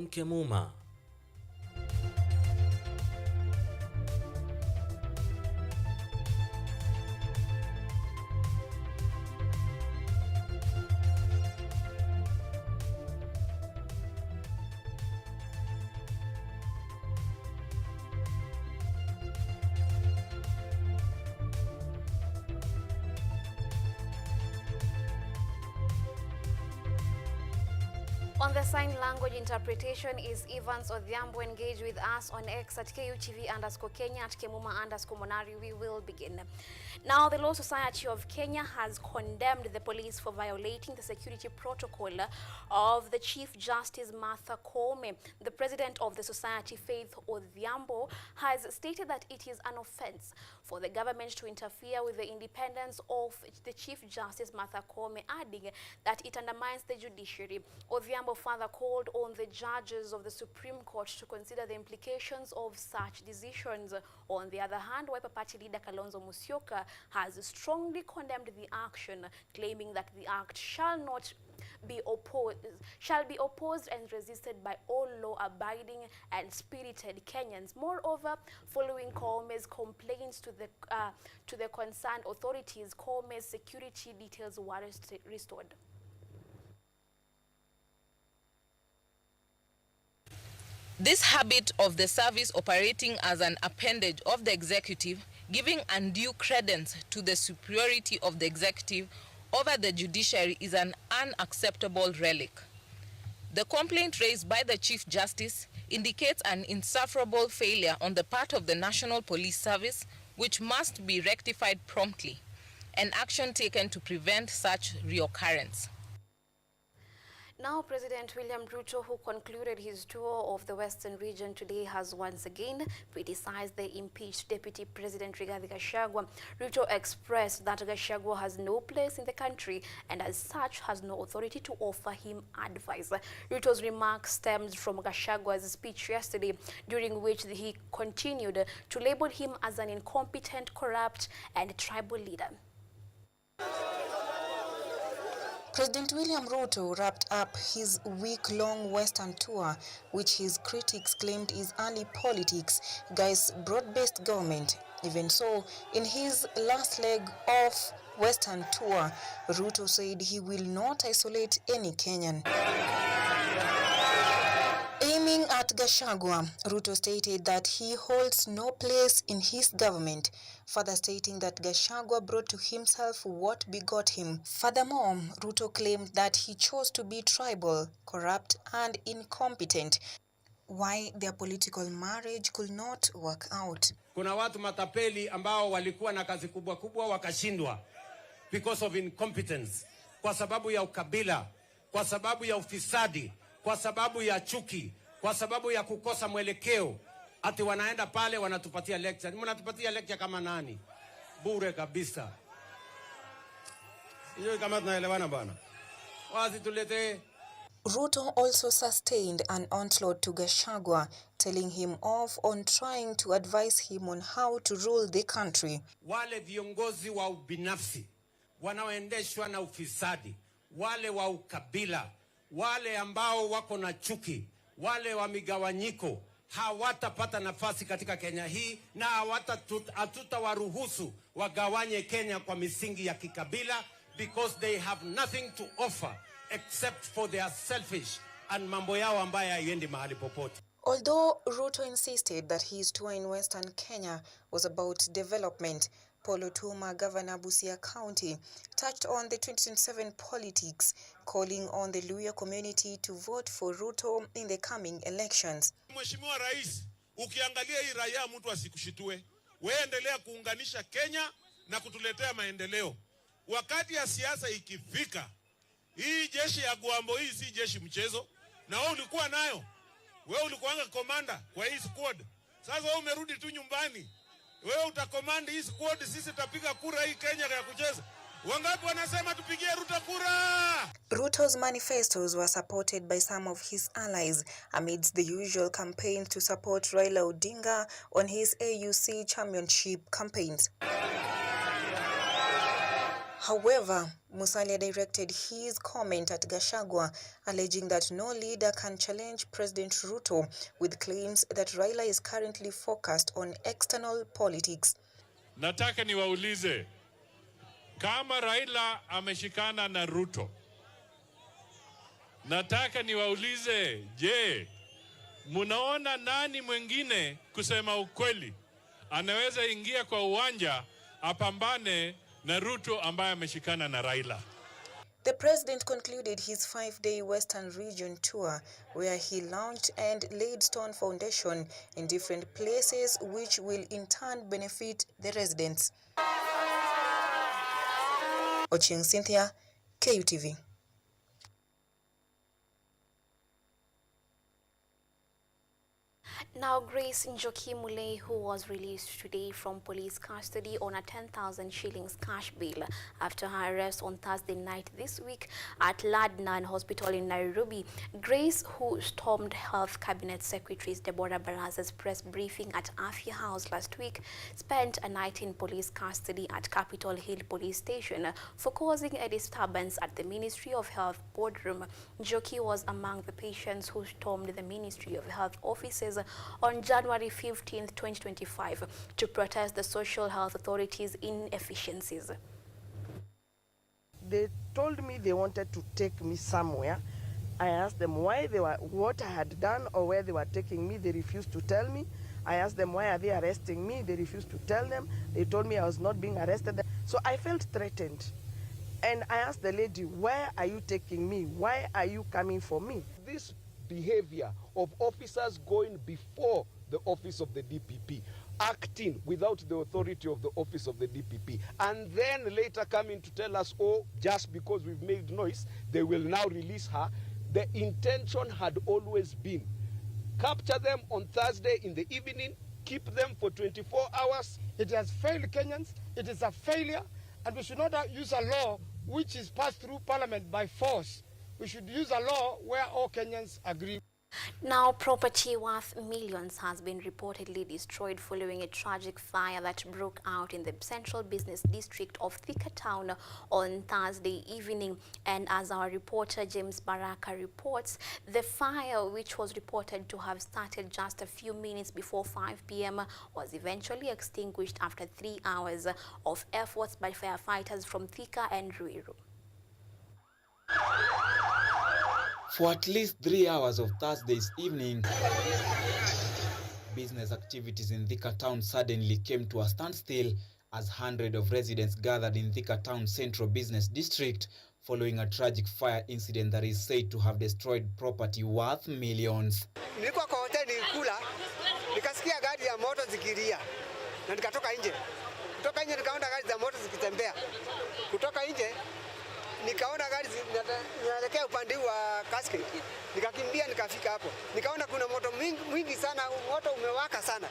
Kemuma. On the sign language interpretation is Yvonne Odhiambo. Engage with us on X at KUTV_Kenya at Kemuma_Monari. We will begin. Now, the Law Society of Kenya has condemned the police for violating the security protocol of the Chief Justice Martha Koome. The president of the society, Faith Odhiambo, has stated that it is an offense for the government to interfere with the independence of the Chief Justice Martha Koome, adding that it undermines the judiciary. Odhiambo further called on the judges of the Supreme Court to consider the implications of such decisions. On the other hand, Wiper Party leader Kalonzo Musyoka has strongly condemned the action, claiming that the act shall be opposed and resisted by all law-abiding and spirited Kenyans. Moreover, following Koome's complaints to the concerned authorities, Koome's security details were restored. This habit of the service operating as an appendage of the executive, giving undue credence to the superiority of the executive over the judiciary, is an unacceptable relic. The complaint raised by the Chief Justice indicates an insufferable failure on the part of the National Police Service, which must be rectified promptly, and action taken to prevent such reoccurrence. Now, President William Ruto, who concluded his tour of the Western region today, has once again criticized the impeached Deputy President Rigathi Gachagua. Ruto expressed that Gachagua has no place in the country and as such has no authority to offer him advice. Ruto's remarks stemmed from Gachagua's speech yesterday, during which he continued to label him as an incompetent, corrupt and tribal leader. President William Ruto wrapped up his week-long Western tour, which his critics claimed is early politics, guys broad-based government. Even so, in his last leg of Western tour, Ruto said he will not isolate any Kenyan. Aiming at Gachagua, Ruto stated that he holds no place in his government, further stating that Gachagua brought to himself what begot him. Furthermore, Ruto claimed that he chose to be tribal, corrupt and incompetent, why their political marriage could not work out. Kuna watu matapeli ambao walikuwa na kazi kubwa kubwa wakashindwa because of incompetence, kwa sababu ya ukabila, kwa sababu ya ufisadi, kwa sababu ya chuki, kwa sababu ya kukosa mwelekeo. Ati wanaenda pale wanatupatia lecture. Mnatupatia lecture kama nani? Bure kabisa. Hiyo kama tunaelewana bana. Wazi tulete. Ruto also sustained an onslaught to Gachagua, telling him off on trying to advise him on how to rule the country. Wale viongozi wa ubinafsi, wanaoendeshwa na ufisadi, wale wa ukabila, wale ambao wako na chuki, wale wa migawanyiko, hawatapata nafasi katika Kenya hii, na hatutawaruhusu wagawanye Kenya kwa misingi ya kikabila, because they have nothing to offer except for their selfish and mambo yao ambayo haiendi mahali popote. Although Ruto insisted that his tour in Western Kenya was about development, Paul Otuoma, Governor Busia County, touched on the 2027 politics, calling on the Luhya community to vote for Ruto in the coming elections. Mheshimiwa Rais, ukiangalia hii raia mtu asikushitue. Wewe endelea kuunganisha Kenya na kutuletea maendeleo. Wakati ya siasa ikifika, hii jeshi ya Gwambo hii si jeshi mchezo. Na wewe ulikuwa nayo. Wewe ulikuanga commander kwa hii squad. Sasa wewe umerudi tu nyumbani. Wewe utakomandi hii squad, sisi tutapiga kura hii Kenya ya kucheza. Wangapi wanasema tupigie Ruto kura? Ruto's manifestos were supported by some of his allies amidst the usual campaigns to support Raila Odinga on his AUC championship campaigns. However, Musalia directed his comment at Gachagua, alleging that no leader can challenge President Ruto with claims that Raila is currently focused on external politics. Nataka niwaulize, kama Raila ameshikana na Ruto, nataka niwaulize, je, munaona nani mwingine kusema ukweli anaweza ingia kwa uwanja apambane na Ruto ambaye ameshikana na Raila? The president concluded his 5-day Western Region tour, where he launched and laid stone foundation in different places, which will in turn benefit the residents. Ochieng Cynthia, KUTV. Now, Grace Njoki-Mulei, who was released today from police custody on a 10,000 shillings cash bail after her arrest on Thursday night this week at Ladnan Hospital in Nairobi. Grace, who stormed Health Cabinet Secretary Deborah Baraza's press briefing at Afya House last week, spent a night in police custody at Capitol Hill Police Station for causing a disturbance at the Ministry of Health boardroom. Njoki was among the patients who stormed the Ministry of Health offices on January 15, 2025, to protest the Social Health Authority's inefficiencies. They told me they wanted to take me somewhere. I asked them why they were, what I had done or where they were taking me. They refused to tell me. I asked them why are they arresting me. They refused to tell them. They told me I was not being arrested. So I felt threatened. And I asked the lady, where are you taking me? Why are you coming for me? This behavior of officers going before the office of the DPP, acting without the authority of the office of the DPP, and then later coming to tell us, oh, just because we've made noise, they will now release her. The intention had always been, capture them on Thursday in the evening, keep them for 24 hours. It has failed Kenyans. It is a failure, and we should not use a law which is passed through Parliament by force. We should use a law where all Kenyans agree. Now, property worth millions has been reportedly destroyed following a tragic fire that broke out in the central business district of Thika Town on Thursday evening. And as our reporter James Baraka reports, the fire, which was reported to have started just a few minutes before 5 p.m, was eventually extinguished after 3 hours of efforts by firefighters from Thika and Ruiru. For at least 3 hours of Thursday's evening, business activities in Thika Town suddenly came to a standstill as hundreds of residents gathered in Thika Town Central Business District following a tragic fire incident that is said to have destroyed property worth millions. Nilikuwa kwa hoteli kula, nikasikia gari ya moto zikilia na nikatoka nje. Kutoka nje nikaona gari za moto zikitembea. Kutoka nje nikaona gari zinaelekea upande wa casket. Nikakimbia nikafika hapo. Nikaona kuna moto mwingi sana, moto umewaka sana.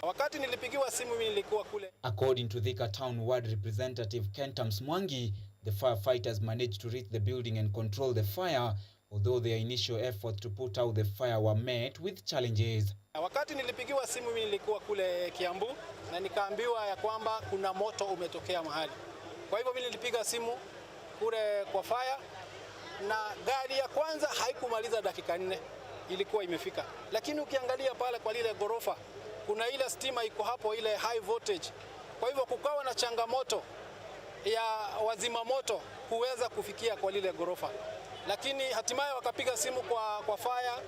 Wakati nilipigiwa simu mimi nilikuwa kule. According to Thika Town Ward Representative Kentam Mwangi, the firefighters managed to reach the building and control the fire, although their initial efforts to put out the fire were met with challenges. Wakati nilipigiwa simu mimi nilikuwa kule Kiambu na nikaambiwa ya kwamba kuna moto umetokea mahali. Kwa hivyo mimi nilipiga simu kule kwa fire na gari ya kwanza haikumaliza dakika 4 ilikuwa imefika. Lakini ukiangalia pale kwa lile gorofa kuna ile stima iko hapo, ile high voltage. Kwa hivyo kukawa na changamoto ya wazima moto kuweza kufikia kwa lile gorofa. Lakini hatimaye wakapiga simu kwa fire,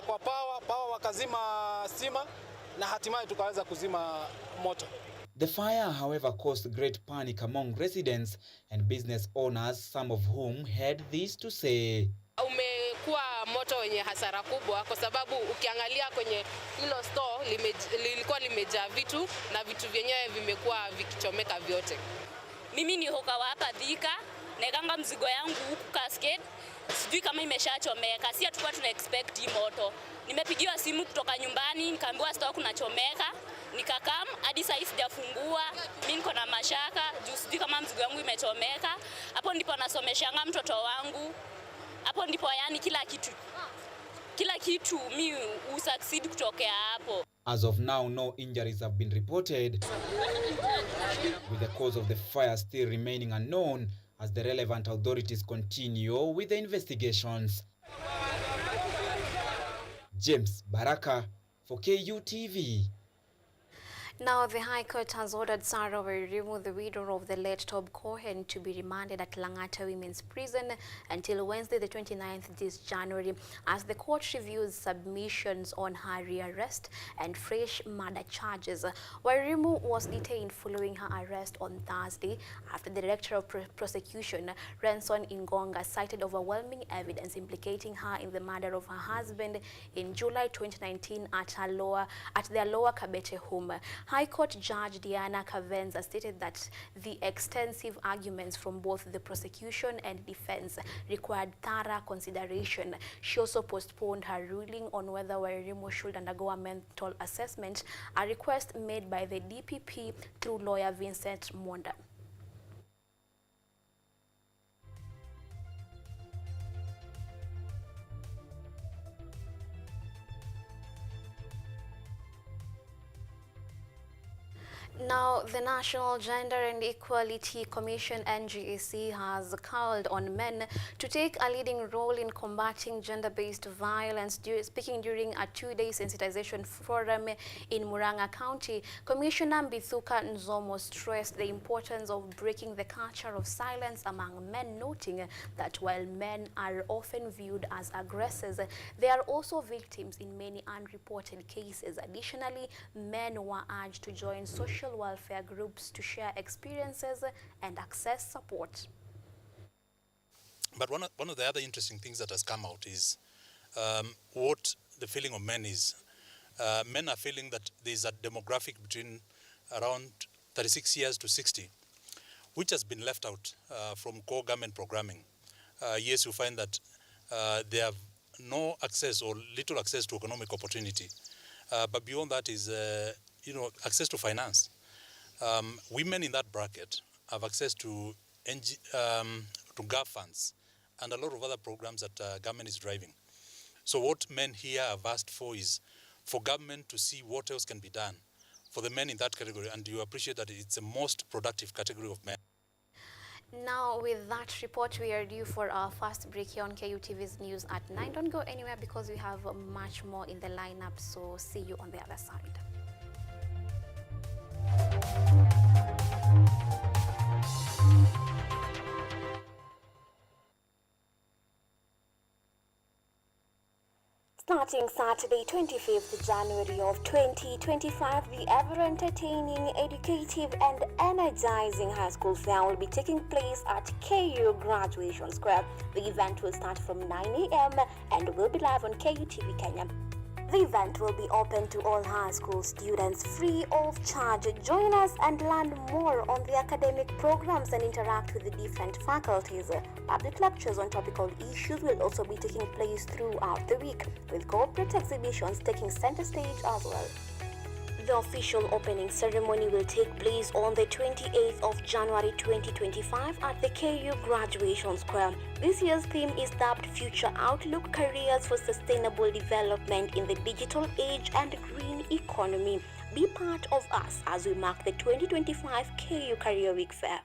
kwa power wakazima stima na hatimaye tukaweza kuzima moto. The fire, however, caused great panic among residents and business owners, some of whom had this to say. Umekuwa moto wenye hasara kubwa kwa sababu ukiangalia kwenye hilo store lilikuwa limejaa vitu na vitu vyenyewe vimekuwa vikichomeka vyote. Mimi ni hoka hapa Thika, naekanga mzigo yangu huku cascade. Sijui kama imeshachomeka. Si hatukuwa tuna expect hii moto. Nimepigiwa simu kutoka nyumbani, nikaambiwa store kunachomeka. Nikakam hadi sasa sijafungua. Mimi niko na mashaka, juu sijui kama mzigo yangu imechomeka. Hapo ndipo nasomeshanga mtoto wangu. Hapo ndipo yani kila kitu kila kitu mi usucceed kutokea hapo. As of now, no injuries have been reported, with the cause of the fire still remaining unknown as the relevant authorities continue with the investigations. James Baraka for KUTV. Now, the High Court has ordered Sarah Wairimu, the widow of the late Tob Cohen, to be remanded at Langata Women's Prison until Wednesday, the 29th this January, as the court reviews submissions on her rearrest and fresh murder charges. Wairimu was detained following her arrest on Thursday after the Director of Prosecution, Renson Ingonga, cited overwhelming evidence implicating her in the murder of her husband in July 2019 at their Lower Kabete home. High Court Judge Diana Kavenza stated that the extensive arguments from both the prosecution and defense required thorough consideration. She also postponed her ruling on whether Wairimu should undergo a mental assessment, a request made by the DPP through lawyer Vincent Monda. Now, the National Gender and Equality Commission, NGEC, has called on men to take a leading role in combating gender-based violence. Speaking during a two-day sensitization forum in Murang'a County, Commissioner Mbithuka Nzomo stressed the importance of breaking the culture of silence among men, noting that while men are often viewed as aggressors, they are also victims in many unreported cases. Additionally, men were urged to join social welfare groups to share experiences and access support. But one of the other interesting things that has come out is what the feeling of men is. Men are feeling that there is a demographic between around 36 years to 60, which has been left out from core government programming. Yes, you find that they have no access or little access to economic opportunity. But beyond that is, access to finance. Women in that bracket have access to GAF funds and a lot of other programs that government is driving. So what men here have asked for is for government to see what else can be done for the men in that category, and you appreciate that it's the most productive category of men. Now, with that report, we are due for our first break here on KUTV's News at 9. Don't go anywhere because we have much more in the lineup, so see you on the other side. Starting Saturday, 25th January of 2025, the ever-entertaining, educative and energizing high school fair will be taking place at KU Graduation Square. The event will start from 9 a.m. and will be live on KUTV Kenya. The event will be open to all high school students free of charge. Join us and learn more on the academic programs and interact with the different faculties. Public lectures on topical issues will also be taking place throughout the week, with corporate exhibitions taking center stage as well. The official opening ceremony will take place on the 28th of January 2025 at the KU Graduation Square. This year's theme is dubbed Future Outlook: Careers for Sustainable Development in the Digital Age and Green Economy. Be part of us as we mark the 2025 KU Career Week Fair.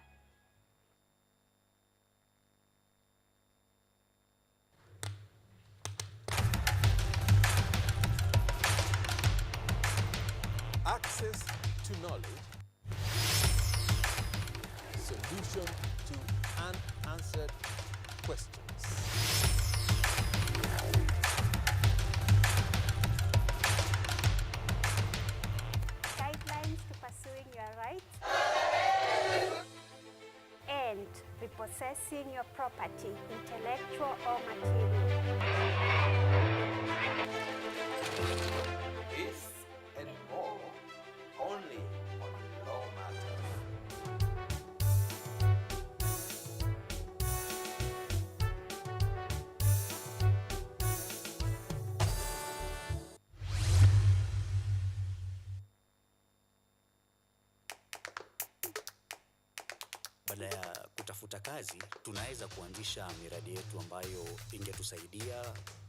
Access to knowledge, solution to unanswered questions. Guidelines to pursuing your rights and repossessing your property, intellectual or material. This and more only on Law Matters. Baada ya kutafuta kazi, tunaweza kuanzisha miradi yetu ambayo ingetusaidia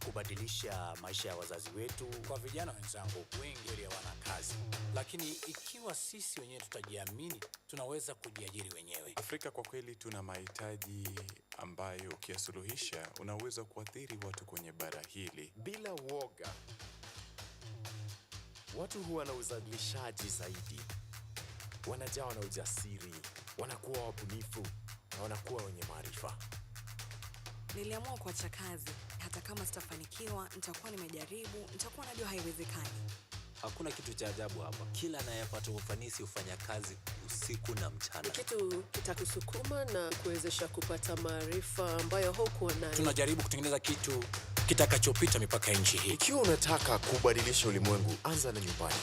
kubadilisha maisha ya wazazi wetu. Kwa vijana wenzangu, wengi hawana kazi, lakini ikiwa sisi wenyewe tutajiamini, tunaweza kujiajiri wenyewe. Afrika kwa kweli tuna mahitaji ambayo ukiyasuluhisha unaweza kuathiri watu kwenye bara hili. Bila woga, watu huwa na uzalishaji zaidi, wanajawa na ujasiri, wanakuwa wabunifu na wanakuwa wenye maarifa. Niliamua kuacha kazi. Hata kama sitafanikiwa, nitakuwa nimejaribu, nitakuwa najua haiwezekani. Hakuna kitu cha ajabu hapa. Kila anayepata ufanisi hufanya kazi usiku na mchana. Kitu kitakusukuma na kuwezesha kupata maarifa ambayo hukuwa nayo. Tunajaribu kutengeneza kitu kitakachopita mipaka ya nchi hii. Ikiwa unataka kubadilisha ulimwengu, anza na nyumbani.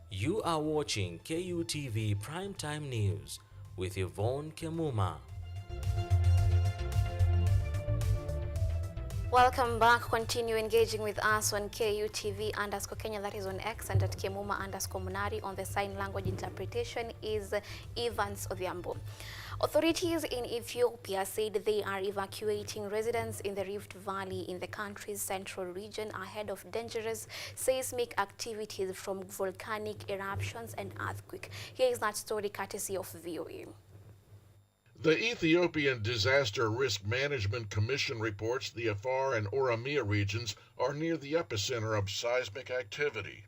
You are watching KUTV Primetime News with Yvonne Kemuma. Welcome back. Continue engaging with us on KUTV_Kenya, that is on X, and at Kemuma_Munari. On the sign language interpretation is Evans Odhiambo. Authorities in Ethiopia said they are evacuating residents in the Rift Valley in the country's central region ahead of dangerous seismic activities from volcanic eruptions and earthquake. Here is that story courtesy of VOA. The Ethiopian Disaster Risk Management Commission reports the Afar and Oromia regions are near the epicenter of seismic activity.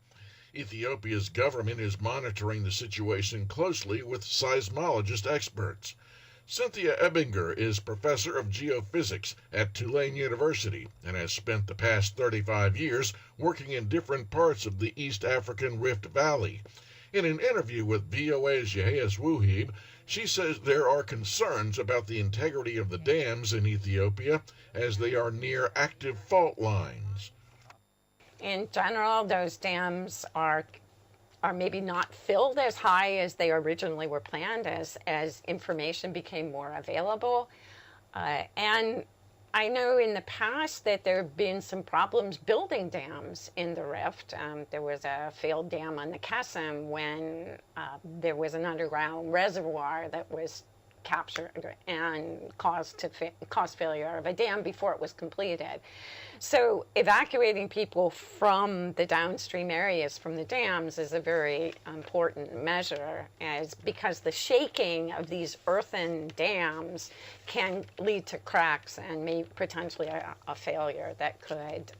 Ethiopia's government is monitoring the situation closely with seismologist experts. Cynthia Ebinger is professor of geophysics at Tulane University and has spent the past 35 years working in different parts of the East African Rift Valley. In an interview with VOA's Yehias Wuhib, she says there are concerns about the integrity of the dams in Ethiopia as they are near active fault lines. In general, those dams are maybe not filled as high as they originally were planned as information became more available. And I know in the past that there have been some problems building dams in the Rift. There was a failed dam on the Kesem when there was an underground reservoir that was captured and caused failure of a dam before it was completed. So evacuating people from the downstream areas from the dams is a very important measure, because the shaking of these earthen dams can lead to cracks and may potentially a failure that could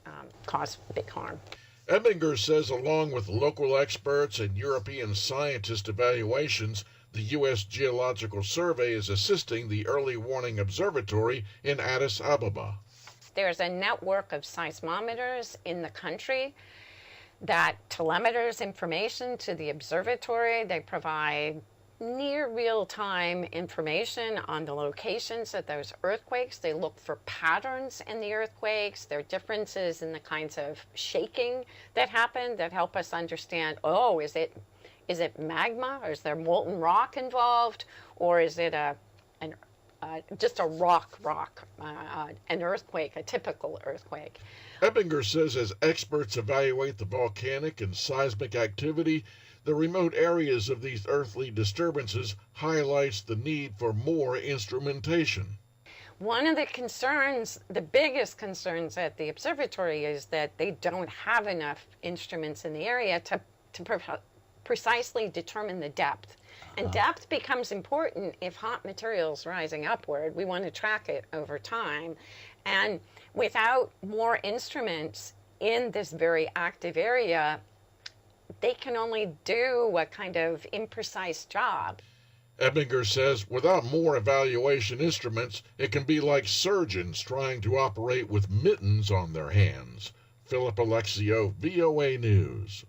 cause big harm. Ebinger says along with local experts and European scientist evaluations, the U.S. Geological Survey is assisting the Early Warning Observatory in Addis Ababa. There's a network of seismometers in the country that telemeters information to the observatory. They provide near real-time information on the locations of those earthquakes. They look for patterns in the earthquakes. There are differences in the kinds of shaking that happen that help us understand, oh, is it magma, or is there molten rock involved, or is it just a rock, an earthquake, a typical earthquake? Ebinger says as experts evaluate the volcanic and seismic activity, the remote areas of these earthly disturbances highlights the need for more instrumentation. One of the concerns, the biggest concerns at the observatory, is that they don't have enough instruments in the area to precisely determine the depth. And depth becomes important if hot material's rising upward. We want to track it over time. And without more instruments in this very active area, they can only do a kind of imprecise job. Ebinger says without more evaluation instruments, it can be like surgeons trying to operate with mittens on their hands. Philip Alexio, VOA News.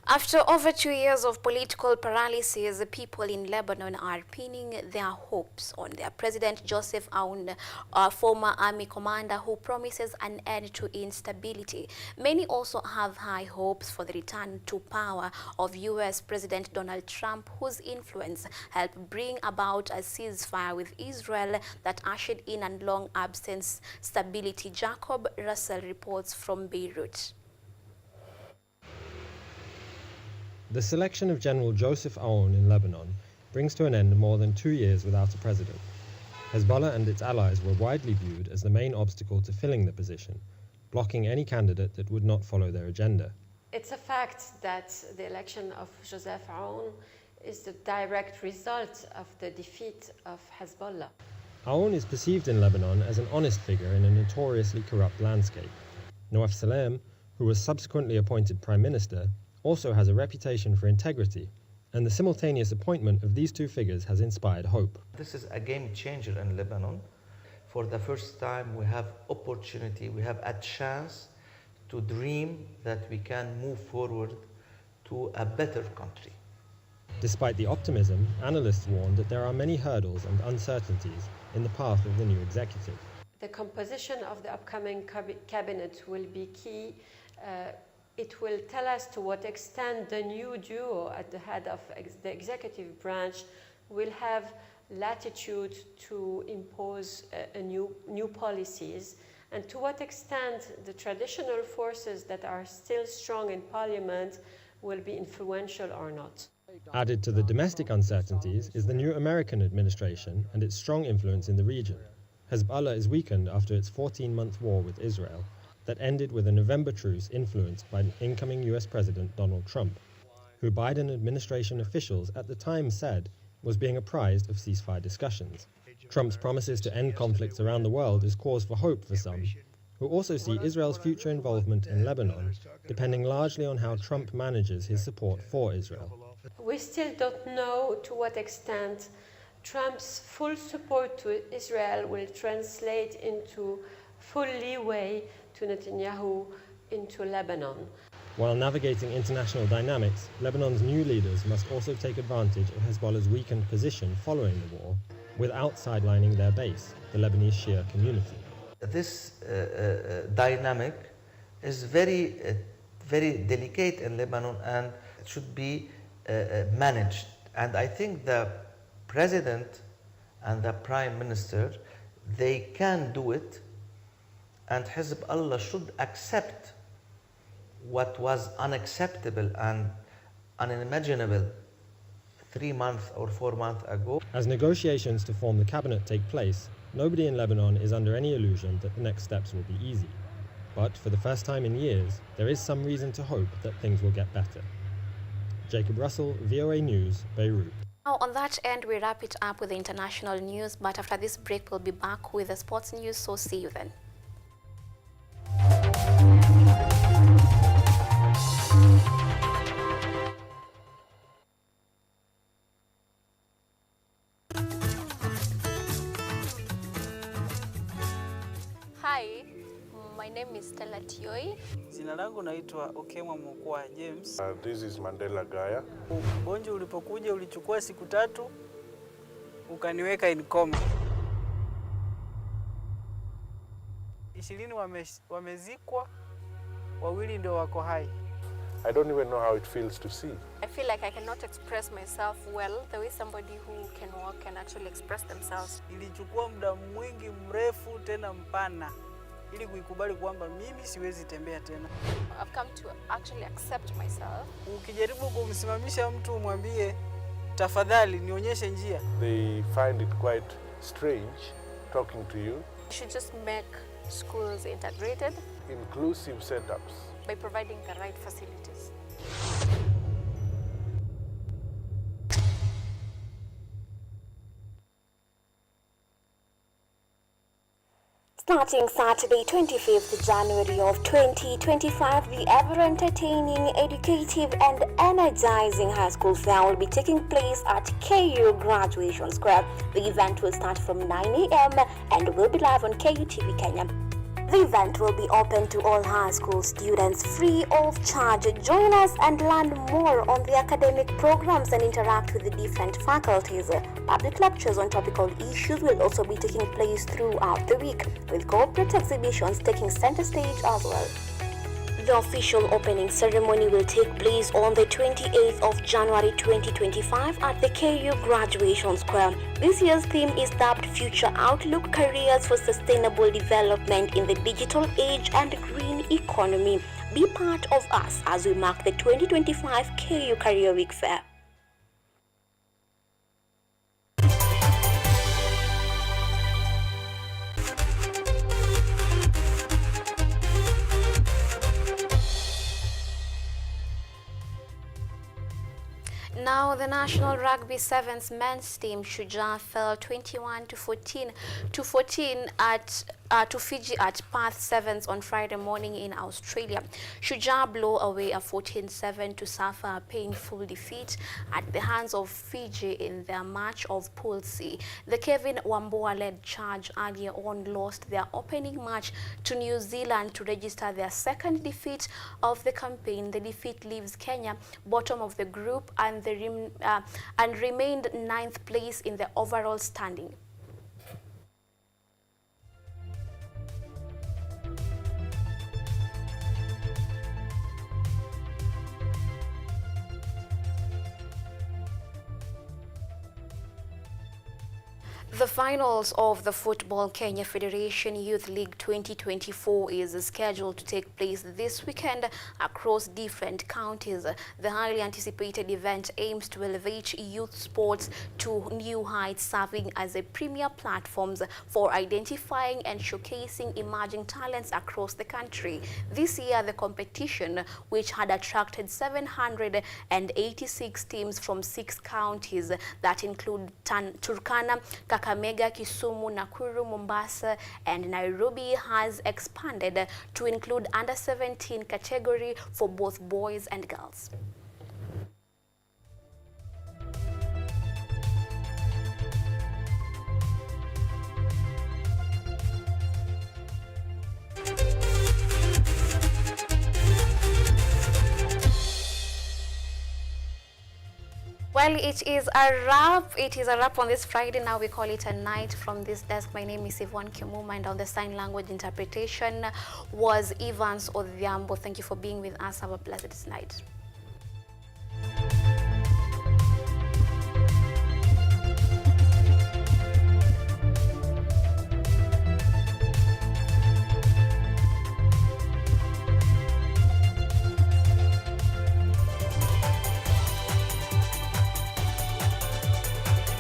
After over 2 years of political paralysis, the people in Lebanon are pinning their hopes on their President Joseph Aoun, a former army commander who promises an end to instability. Many also have high hopes for the return to power of U.S. President Donald Trump, whose influence helped bring about a ceasefire with Israel that ushered in a long-absence stability. Jacob Russell reports from Beirut. The selection of General Joseph Aoun in Lebanon brings to an end more than 2 years without a president. Hezbollah and its allies were widely viewed as the main obstacle to filling the position, blocking any candidate that would not follow their agenda. It's a fact that the election of Joseph Aoun is the direct result of the defeat of Hezbollah. Aoun is perceived in Lebanon as an honest figure in a notoriously corrupt landscape. Nawaf Salem, who was subsequently appointed prime minister, also has a reputation for integrity, and the simultaneous appointment of these two figures has inspired hope. This is a game changer in Lebanon. For the first time, we have opportunity, we have a chance to dream that we can move forward to a better country. Despite the optimism, analysts warn that there are many hurdles and uncertainties in the path of the new executive. The composition of the upcoming cabinet will be key. It will tell us to what extent the new duo at the head of the executive branch will have latitude to impose new policies, and to what extent the traditional forces that are still strong in parliament will be influential or not. Added to the domestic uncertainties is the new American administration and its strong influence in the region. Hezbollah is weakened after its 14-month war with Israel that ended with a November truce influenced by incoming US President Donald Trump, who Biden administration officials at the time said was being apprised of ceasefire discussions. Trump's promises to end conflicts around the world is cause for hope for some, who also see Israel's future involvement in Lebanon depending largely on how Trump manages his support for Israel. We still don't know to what extent Trump's full support to Israel will translate into full leeway to Netanyahu into Lebanon. While navigating international dynamics, Lebanon's new leaders must also take advantage of Hezbollah's weakened position following the war, without sidelining their base, the Lebanese Shia community. This dynamic is very delicate in Lebanon, and it should be managed. And I think the president and the prime minister, they can do it, and Hezbollah should accept what was unacceptable and unimaginable 3 months or 4 months ago. As negotiations to form the cabinet take place, nobody in Lebanon is under any illusion that the next steps will be easy. But for the first time in years, there is some reason to hope that things will get better. Jacob Russell, VOA News, Beirut. Now, on that end, we wrap it up with the international news, but after this break, we'll be back with the sports news, so see you then. Hi, my name is Stella Tioi. Jina langu naitwa Okemwa Mokwa James. This is Mandela Gaya. Ugonjwa ulipokuja ulichukua siku 3 ukaniweka in coma. 20 wamezikwa, 2 ndio wako hai. I don't even know how it feels to see. I feel like I cannot express myself well the way somebody who can walk can actually express themselves. Ilichukua muda mwingi mrefu tena mpana ili kuikubali kwamba mimi siwezi tembea tena. I've come to actually accept myself. Ukijaribu kumsimamisha mtu umwambie tafadhali nionyeshe njia, they find it quite strange talking to you. You should just make schools integrated, inclusive setups, by providing the right facilities. Starting Saturday, 25th January of 2025, the ever-entertaining, educative and energizing high school fair will be taking place at KU Graduation Square. The event will start from 9 a.m. and will be live on KUTV Kenya. The event will be open to all high school students free of charge. Join us and learn more on the academic programs and interact with the different faculties. Public lectures on topical issues will also be taking place throughout the week, with corporate exhibitions taking center stage as well. The official opening ceremony will take place on the 28th of January 2025 at the KU Graduation Square. This year's theme is dubbed Future Outlook: Careers for Sustainable Development in the Digital Age and Green Economy. Be part of us as we mark the 2025 KU Career Week Fair. Now, the National Rugby Sevens men's team Shujaa fell 21-14 to Fiji at Perth Sevens on Friday morning in Australia. Shujaa blew away a 14-7 to suffer a painful defeat at the hands of Fiji in their match of Pool C. The Kevin Wamboa-led charge earlier on lost their opening match to New Zealand to register their second defeat of the campaign. The defeat leaves Kenya bottom of the group and remained 9th place in the overall standing. The finals of the Football Kenya Federation Youth League 2024 is scheduled to take place this weekend across different counties. The highly anticipated event aims to elevate youth sports to new heights, serving as a premier platform for identifying and showcasing emerging talents across the country. This year, the competition, which had attracted 786 teams from 6 counties that include Turkana, Kakamega, Kisumu, Nakuru, Mombasa, and Nairobi, has expanded to include under 17 category for both boys and girls. Well, it is a wrap. It is a wrap on this Friday. Now we call it a night from this desk. My name is Yvonne Kemuma, and on the sign language interpretation was Yvonne. Thank you for being with us. Have a blessed night.